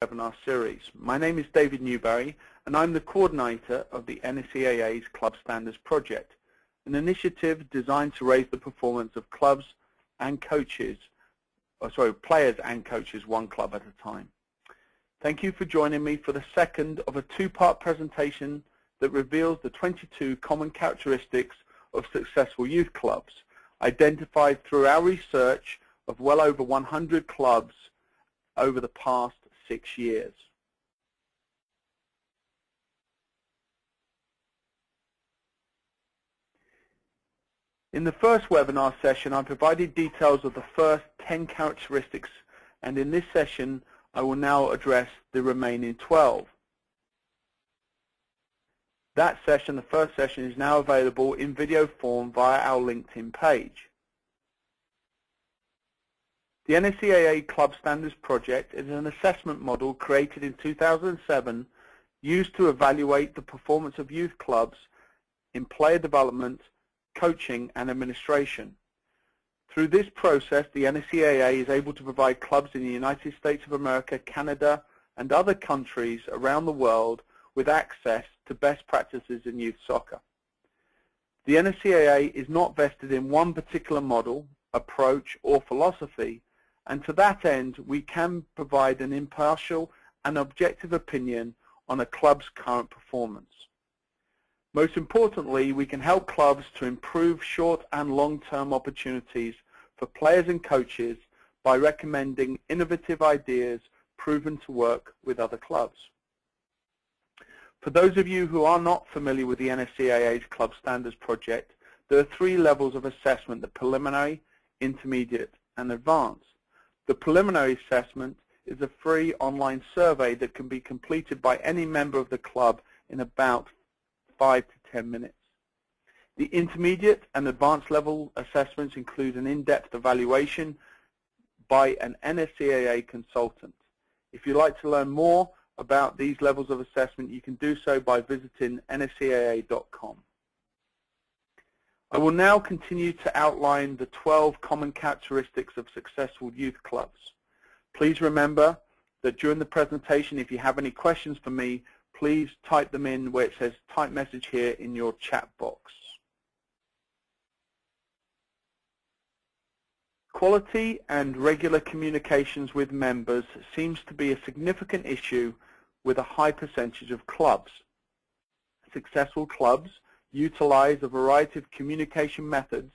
webinar series. My name is David Newbery and I'm the coordinator of the NSCAA's Club Standards Project, an initiative designed to raise the performance of clubs and coaches, players and coaches one club at a time. Thank you for joining me for the second of a two-part presentation that reveals the 22 common characteristics of successful youth clubs, identified through our research of well over 100 clubs over the past 6 years. In the first webinar session, I provided details of the first 10 characteristics, and in this session, I will now address the remaining 12. That session, the first session, is now available in video form via our LinkedIn page. The NSCAA Club Standards Project is an assessment model created in 2007 used to evaluate the performance of youth clubs in player development, coaching and administration. Through this process, the NSCAA is able to provide clubs in the United States of America, Canada and other countries around the world with access to best practices in youth soccer. The NSCAA is not vested in one particular model, approach or philosophy, and to that end we can provide an impartial and objective opinion on a club's current performance. Most importantly, we can help clubs to improve short and long-term opportunities for players and coaches by recommending innovative ideas proven to work with other clubs. For those of you who are not familiar with the NSCAA's Club Standards Project, there are 3 levels of assessment: the preliminary, intermediate and advanced. The preliminary assessment is a free online survey that can be completed by any member of the club in about 5 to 10 minutes. The intermediate and advanced level assessments include an in-depth evaluation by an NSCAA consultant. If you'd like to learn more about these levels of assessment, you can do so by visiting nscaa.com. I will now continue to outline the 12 common characteristics of successful youth clubs. Please remember that during the presentation, if you have any questions for me, please type them in where it says type message here in your chat box. Quality and regular communications with members seems to be a significant issue with a high percentage of clubs. Successful clubs utilize a variety of communication methods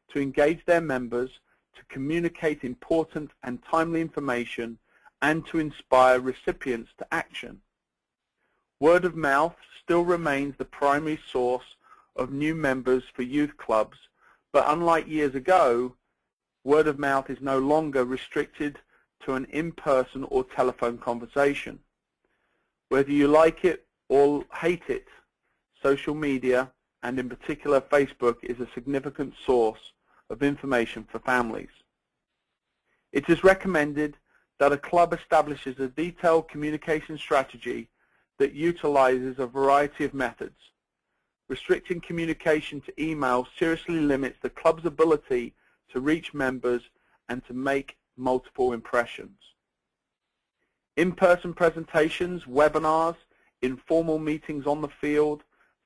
to engage their members, to communicate important and timely information, and to inspire recipients to action. Word of mouth still remains the primary source of new members for youth clubs, but unlike years ago, word of mouth is no longer restricted to an in-person or telephone conversation. Whether you like it or hate it, social media, and in particular Facebook, is a significant source of information for families. It is recommended that a club establishes a detailed communication strategy that utilizes a variety of methods. Restricting communication to email seriously limits the club's ability to reach members and to make multiple impressions. In-person presentations, webinars, informal meetings on the field,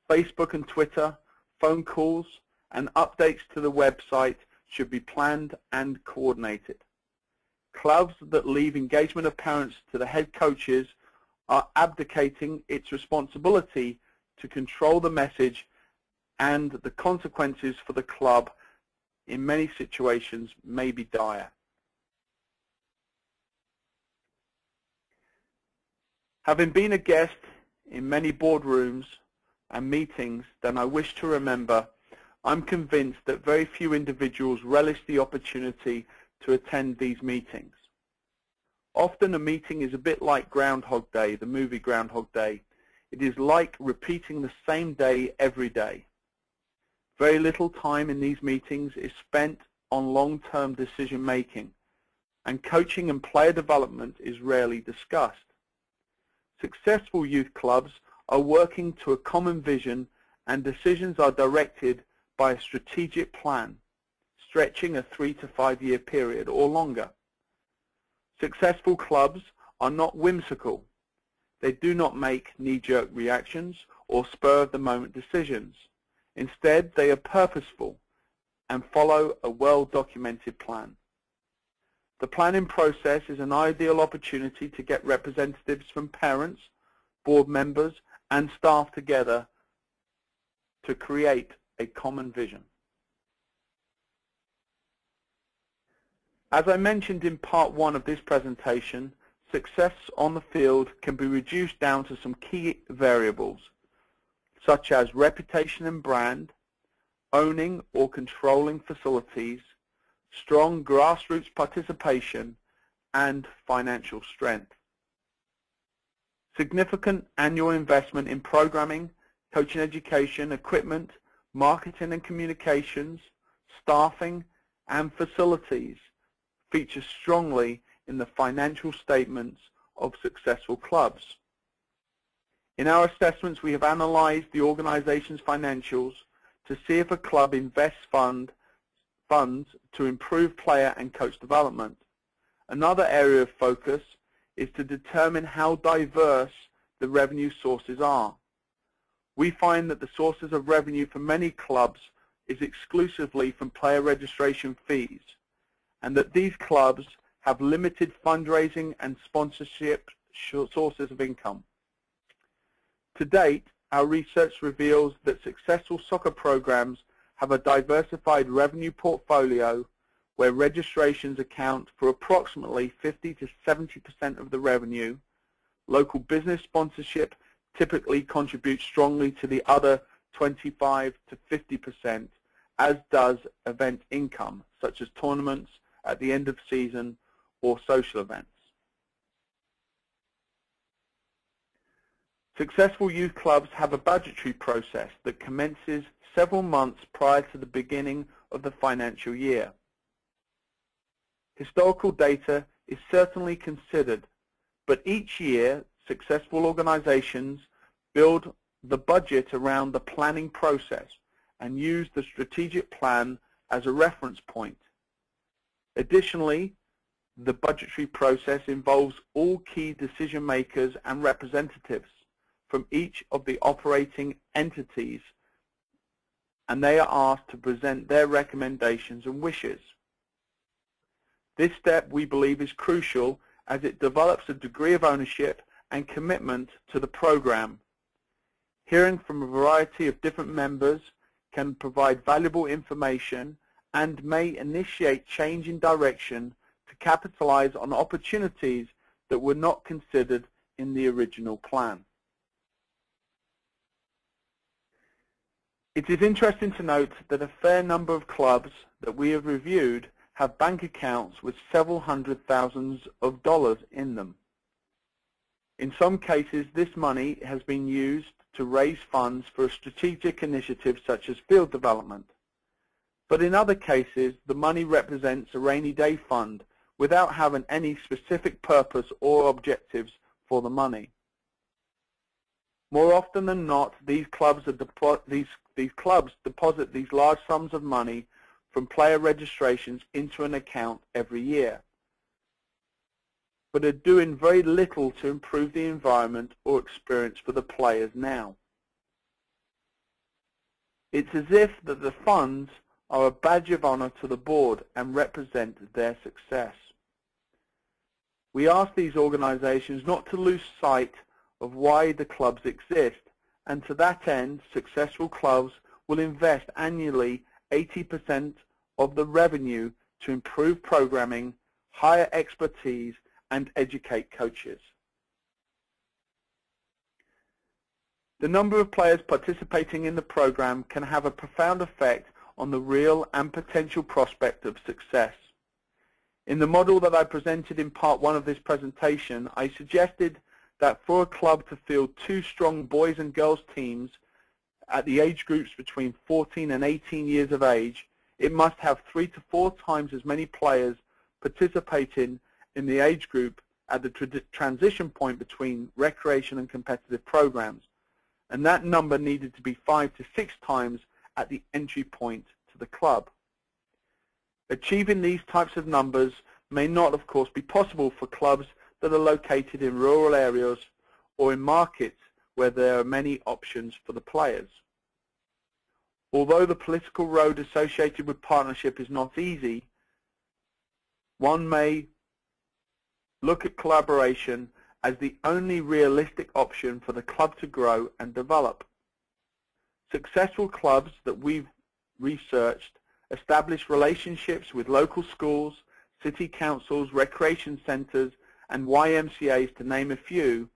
Facebook and Twitter, phone calls, and updates to the website should be planned and coordinated. Clubs that leave engagement of parents to the head coaches are abdicating its responsibility to control the message, and the consequences for the club in many situations may be dire. Having been a guest in many boardrooms and meetings that I wish to remember, I'm convinced that very few individuals relish the opportunity to attend these meetings. Often a meeting is a bit like Groundhog Day, the movie Groundhog Day. It is like repeating the same day every day. Very little time in these meetings is spent on long-term decision making, and coaching and player development is rarely discussed. Successful youth clubs are working to a common vision, and decisions are directed by a strategic plan, stretching a 3 to 5 year period or longer. Successful clubs are not whimsical. They do not make knee-jerk reactions or spur-of-the-moment decisions. Instead, they are purposeful and follow a well-documented plan. The planning process is an ideal opportunity to get representatives from parents, board members, and staff together to create a common vision. As I mentioned in part one of this presentation, success on the field can be reduced down to some key variables, such as reputation and brand, owning or controlling facilities, strong grassroots participation, and financial strength. Significant annual investment in programming, coaching education, equipment, marketing and communications, staffing, and facilities feature strongly in the financial statements of successful clubs. In our assessments, we have analyzed the organization's financials to see if a club invests funds to improve player and coach development. Another area of focus is to determine how diverse the revenue sources are. We find that the sources of revenue for many clubs is exclusively from player registration fees, and that these clubs have limited fundraising and sponsorship sources of income. To date, our research reveals that successful soccer programs have a diversified revenue portfolio where registrations account for approximately 50 to 70% of the revenue. Local business sponsorship typically contributes strongly to the other 25 to 50%, as does event income, such as tournaments at the end of season or social events. Successful youth clubs have a budgetary process that commences several months prior to the beginning of the financial year. Historical data is certainly considered, but each year successful organizations build the budget around the planning process and use the strategic plan as a reference point. Additionally, the budgetary process involves all key decision makers and representatives from each of the operating entities, and they are asked to present their recommendations and wishes. This step, we believe, is crucial as it develops a degree of ownership and commitment to the program. Hearing from a variety of different members can provide valuable information and may initiate change in direction to capitalize on opportunities that were not considered in the original plan. It is interesting to note that a fair number of clubs that we have reviewed have bank accounts with several hundred thousands of dollars in them. In some cases, this money has been used to raise funds for a strategic initiative such as field development. But in other cases, the money represents a rainy day fund without having any specific purpose or objectives for the money. More often than not, these clubs deposit these large sums of money from player registrations into an account every year, but are doing very little to improve the environment or experience for the players now. It's as if that the funds are a badge of honor to the board and represent their success. We ask these organizations not to lose sight of why the clubs exist, and to that end, successful clubs will invest annually 80% of the revenue to improve programming, hire expertise, and educate coaches. The number of players participating in the program can have a profound effect on the real and potential prospect of success. In the model that I presented in part one of this presentation, I suggested that for a club to field 2 strong boys and girls teams at the age groups between 14 and 18 years of age, it must have 3 to 4 times as many players participating in the age group at the transition point between recreation and competitive programs, and that number needed to be 5 to 6 times at the entry point to the club. Achieving these types of numbers may not, of course, be possible for clubs that are located in rural areas or in markets where there are many options for the players. Although the political road associated with partnership is not easy, one may look at collaboration as the only realistic option for the club to grow and develop. Successful clubs that we've researched establish relationships with local schools, city councils, recreation centres, and YMCAs, to name a few,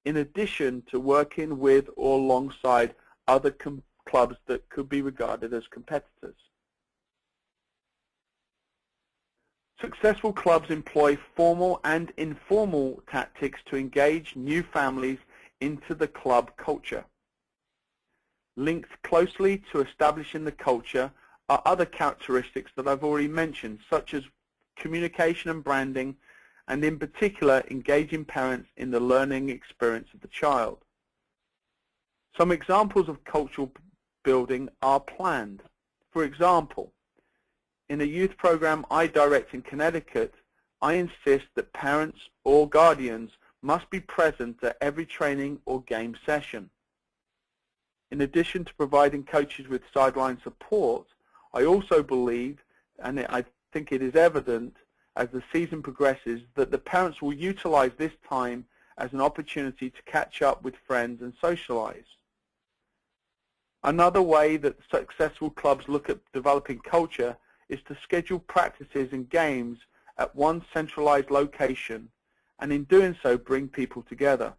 in addition to working with or alongside other clubs that could be regarded as competitors. Successful clubs employ formal and informal tactics to engage new families into the club culture. Linked closely to establishing the culture are other characteristics that I've already mentioned, such as communication and branding, and in particular engaging parents in the learning experience of the child. Some examples of cultural building are planned. For example, in a youth program I direct in Connecticut, I insist that parents or guardians must be present at every training or game session. In addition to providing coaches with sideline support, I also believe, and I think it is evident as the season progresses, that the parents will utilize this time as an opportunity to catch up with friends and socialize. Another way that successful clubs look at developing culture is to schedule practices and games at one centralized location, and in doing so bring people together.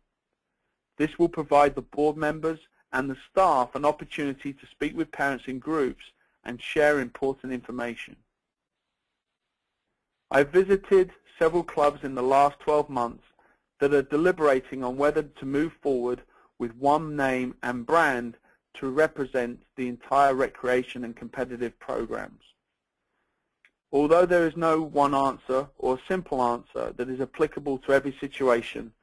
This will provide the board members and the staff an opportunity to speak with parents in groups and share important information. I've visited several clubs in the last 12 months that are deliberating on whether to move forward with one name and brand to represent the entire recreation and competitive programs. Although there is no one answer or simple answer that is applicable to every situation,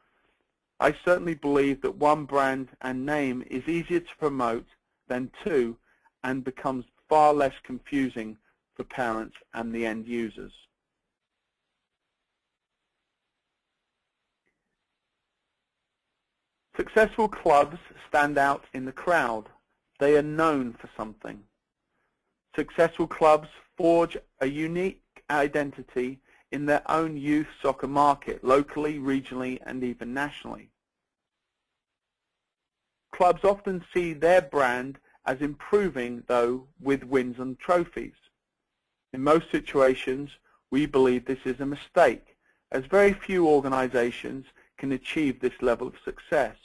I certainly believe that one brand and name is easier to promote than two and becomes far less confusing for parents and the end users. Successful clubs stand out in the crowd. They are known for something. Successful clubs forge a unique identity in their own youth soccer market, locally, regionally, and even nationally. Clubs often see their brand as improving, though, with wins and trophies. In most situations, we believe this is a mistake, as very few organizations can achieve this level of success.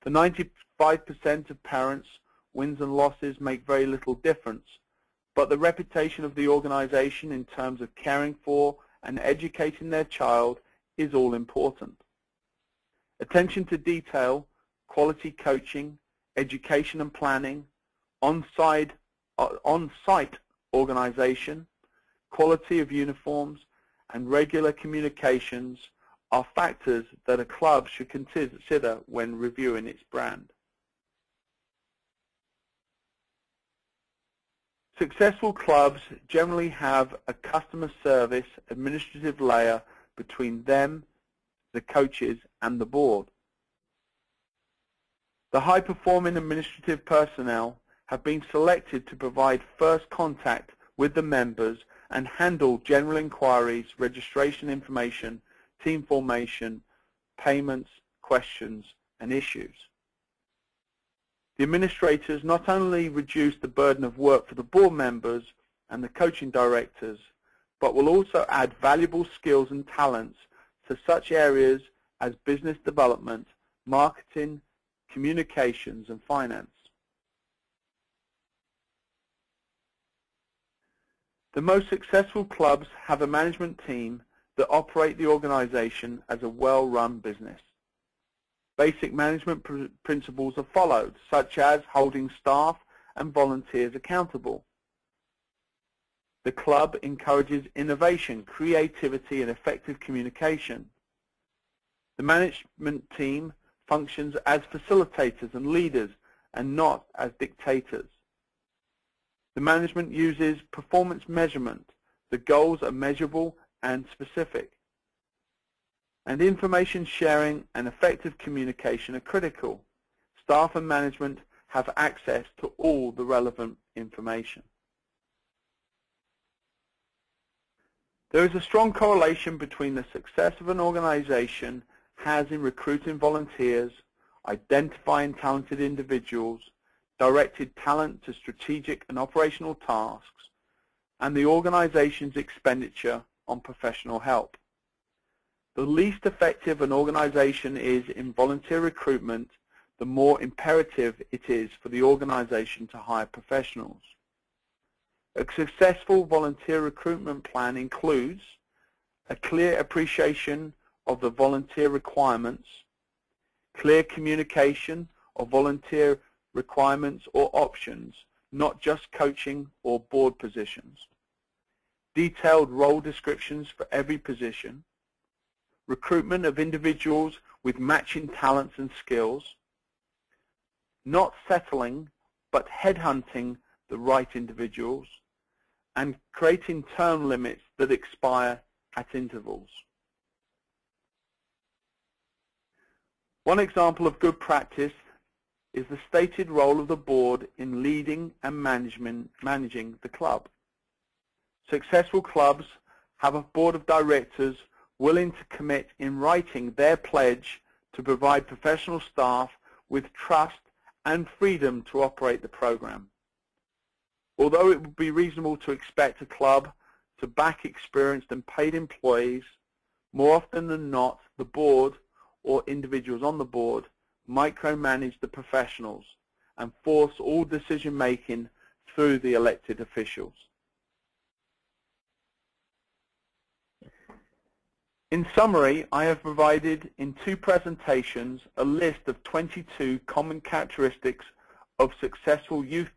For 95% of parents, wins and losses make very little difference, but the reputation of the organization in terms of caring for and educating their child is all important. Attention to detail, quality coaching, education and planning, on-site organization, quality of uniforms, and regular communications are factors that a club should consider when reviewing its brand. Successful clubs generally have a customer service administrative layer between them, the coaches, and the board. The high-performing administrative personnel have been selected to provide first contact with the members and handle general inquiries, registration information, team formation, payments, questions, and issues. The administrators not only reduce the burden of work for the board members and the coaching directors, but will also add valuable skills and talents to such areas as business development, marketing, communications, and finance. The most successful clubs have a management team that operate the organization as a well-run business. Basic management principles are followed, such as holding staff and volunteers accountable. The club encourages innovation, creativity, and effective communication. The management team functions as facilitators and leaders and not as dictators. The management uses performance measurement. The goals are measurable and specific. And information sharing and effective communication are critical. Staff and management have access to all the relevant information. There is a strong correlation between the success of an organization has in recruiting volunteers, identifying talented individuals, directed talent to strategic and operational tasks, and the organization's expenditure on professional help. The least effective an organization is in volunteer recruitment, the more imperative it is for the organization to hire professionals. A successful volunteer recruitment plan includes a clear appreciation of the volunteer requirements, clear communication of volunteer requirements or options, not just coaching or board positions, detailed role descriptions for every position, recruitment of individuals with matching talents and skills, not settling but headhunting the right individuals, and creating term limits that expire at intervals. One example of good practice is the stated role of the board in leading and managing the club. Successful clubs have a board of directors willing to commit in writing their pledge to provide professional staff with trust and freedom to operate the program. Although it would be reasonable to expect a club to back experienced and paid employees, more often than not, the board or individuals on the board micromanage the professionals and force all decision-making through the elected officials. In summary, I have provided in 2 presentations a list of 22 common characteristics of successful youth